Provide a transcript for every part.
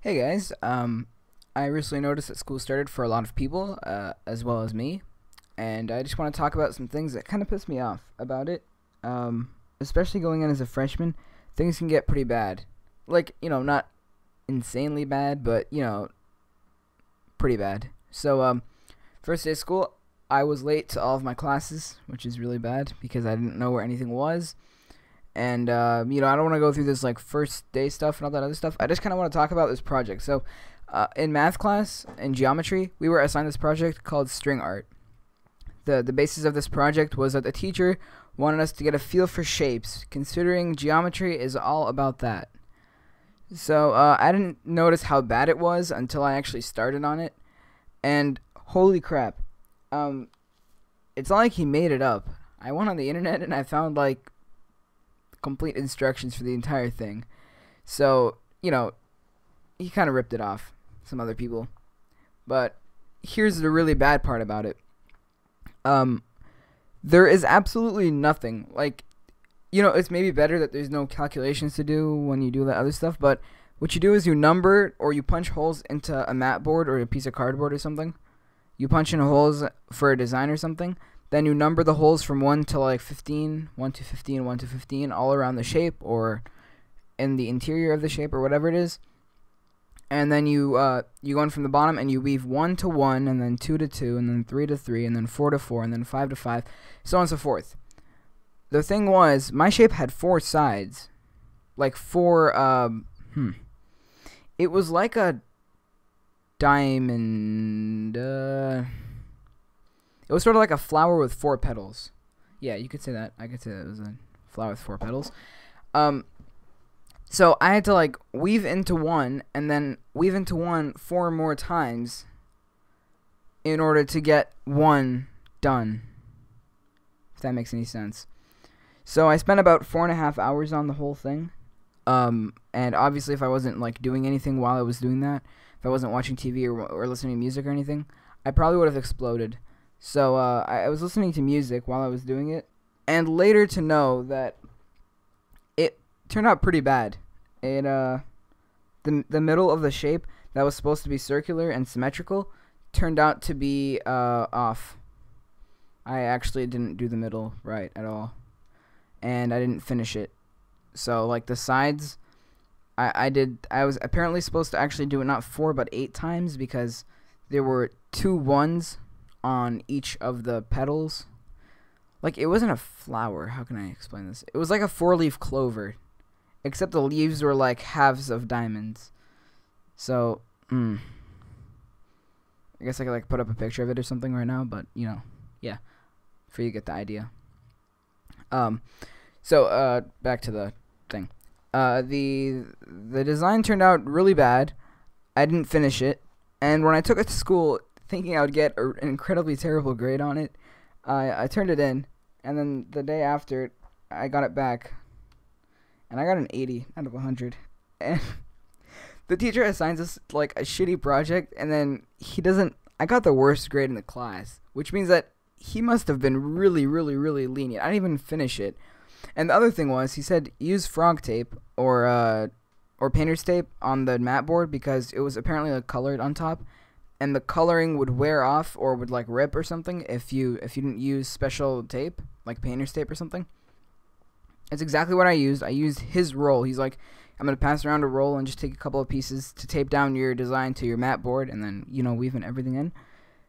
Hey guys, I recently noticed that school started for a lot of people, as well as me, and I just want to talk about some things that kind of piss me off about it. Especially going in as a freshman, things can get pretty bad. Like, not insanely bad, but, pretty bad. So, first day of school, I was late to all of my classes, which is really bad because I didn't know where anything was. And I don't want to go through this like first day stuff and all that other stuff. I just kind of want to talk about this project. So, in math class in geometry, we were assigned this project called string art. The basis of this project was that the teacher wanted us to get a feel for shapes, considering geometry is all about that. So I didn't notice how bad it was until I actually started on it, and holy crap, um, it's not like he made it up. I went on the internet and I found like complete instructions for the entire thing. So, he kind of ripped it off some other people. But here's the really bad part about it. Um, there is absolutely nothing. Like, it's maybe better that there's no calculations to do when you do that other stuff, but what you do is you number or you punch holes into a mat board or a piece of cardboard or something. You punch in holes for a design or something. Then you number the holes from 1 to like 15, 1 to 15, 1 to 15, all around the shape or in the interior of the shape or whatever it is. And then you go in from the bottom and you weave 1 to 1, and then 2 to 2, and then 3 to 3, and then 4 to 4, and then 5 to 5, so on and so forth. The thing was, my shape had 4 sides. Like 4, it was like a diamond, it was sort of like a flower with 4 petals. Yeah, you could say that. I could say that it was a flower with 4 petals. Um, so I had to like weave into one and then weave into one 4 more times in order to get one done. If that makes any sense. So I spent about 4.5 hours on the whole thing. And obviously if I wasn't like doing anything while I was doing that, if I wasn't watching TV or listening to music or anything, I probably would have exploded. So I was listening to music while I was doing it, and later to know that it turned out pretty bad. The middle of the shape that was supposed to be circular and symmetrical turned out to be off. I actually didn't do the middle right at all, and I didn't finish it. So like the sides, I was apparently supposed to actually do it not 4 but 8 times because there were 2 ones on each of the petals. Like, it wasn't a flower. How can I explain this? It was like a 4-leaf clover, except the leaves were like halves of diamonds. So, I guess I could like put up a picture of it or something right now, but yeah, for you to get the idea. So back to the thing. The design turned out really bad. I didn't finish it, and when I took it to school, thinking I would get an incredibly terrible grade on it, I turned it in, and then the day after, I got it back, and I got an 80 out of 100. And the teacher assigns us like a shitty project, and then he doesn't. I got the worst grade in the class, which means that he must have been really, really, really lenient. I didn't even finish it. And the other thing was, he said use frog tape or painter's tape on the mat board because it was apparently like colored on top, and the coloring would wear off or would like rip or something if you didn't use special tape like painter's tape or something. It's exactly what I used. I used his roll. He's like, I'm gonna pass around a roll and just take a couple of pieces to tape down your design to your mat board, and then weaving everything in.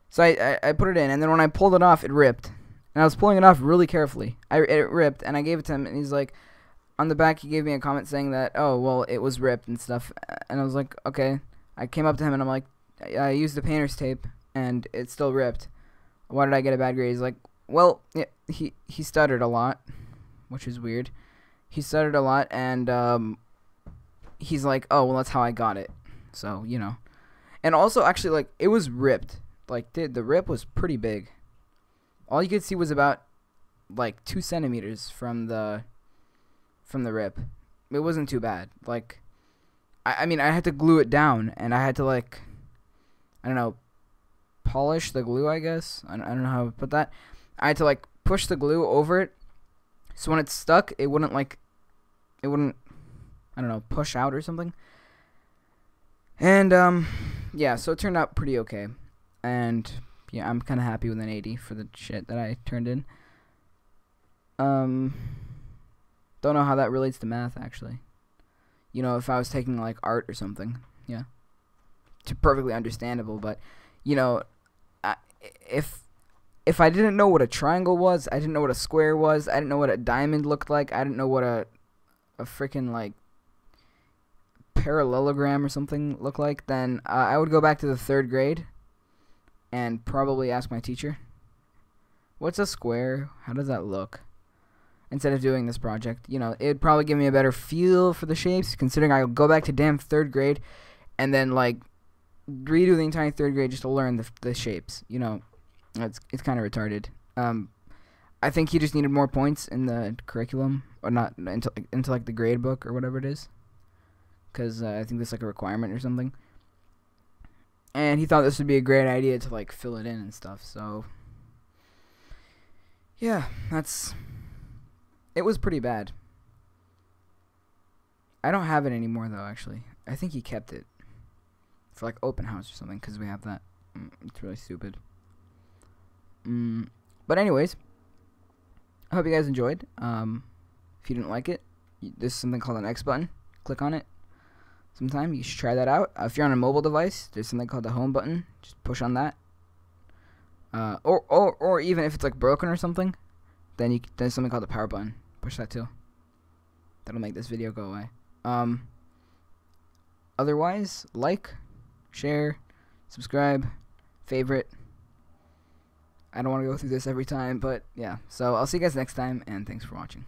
So I put it in, and then when I pulled it off, it ripped. And I was pulling it off really carefully. It ripped, and I gave it to him, and he's like, on the back, he gave me a comment saying that, oh, well, it was ripped and stuff. And I was like, okay. I came up to him, and I'm like, I used the painter's tape, and it still ripped. Why did I get a bad grade? He's like, well, yeah, he stuttered a lot, which is weird. He stuttered a lot, and he's like, oh, well, that's how I got it. So, And also, actually, like, it was ripped. Like, the rip was pretty big. All you could see was about, like, 2 centimeters from the rip. It wasn't too bad. Like, I mean, I had to glue it down, and I had to, like, I don't know, polish the glue, I guess. I don't know how to put that. I had to, like, push the glue over it, so when it's stuck, it wouldn't, I don't know, push out or something. And yeah, so it turned out pretty okay. And yeah, I'm kind of happy with an 80 for the shit that I turned in. Don't know how that relates to math, actually. You know, if I was taking like art or something, yeah, it's perfectly understandable. But you know, I, if I didn't know what a triangle was, I didn't know what a square was, I didn't know what a diamond looked like, I didn't know what a freaking like parallelogram or something looked like, then I would go back to the 3rd grade and probably ask my teacher, "What's a square? How does that look?" Instead of doing this project, you know, it'd probably give me a better feel for the shapes, considering I'll go back to damn 3rd grade and then like redo the entire 3rd grade just to learn the shapes. You know, it's kind of retarded. I think he just needed more points in the curriculum, or not into like the grade book or whatever it is, because I think that's like a requirement or something. And he thought this would be a great idea to like fill it in and stuff. So yeah, it was pretty bad. I don't have it anymore though. Actually, I think he kept it for like open house or something, because we have that. It's really stupid. But anyways, I hope you guys enjoyed. If you didn't like it, there's something called an X button. Click on it sometime. You should try that out. If you're on a mobile device, there's something called the home button. Just push on that. Or even if it's like broken or something, then there's something called the power button. Push that too. That'll make this video go away. Otherwise, like, share, subscribe, favorite. I don't want to go through this every time, but yeah. So I'll see you guys next time, and thanks for watching.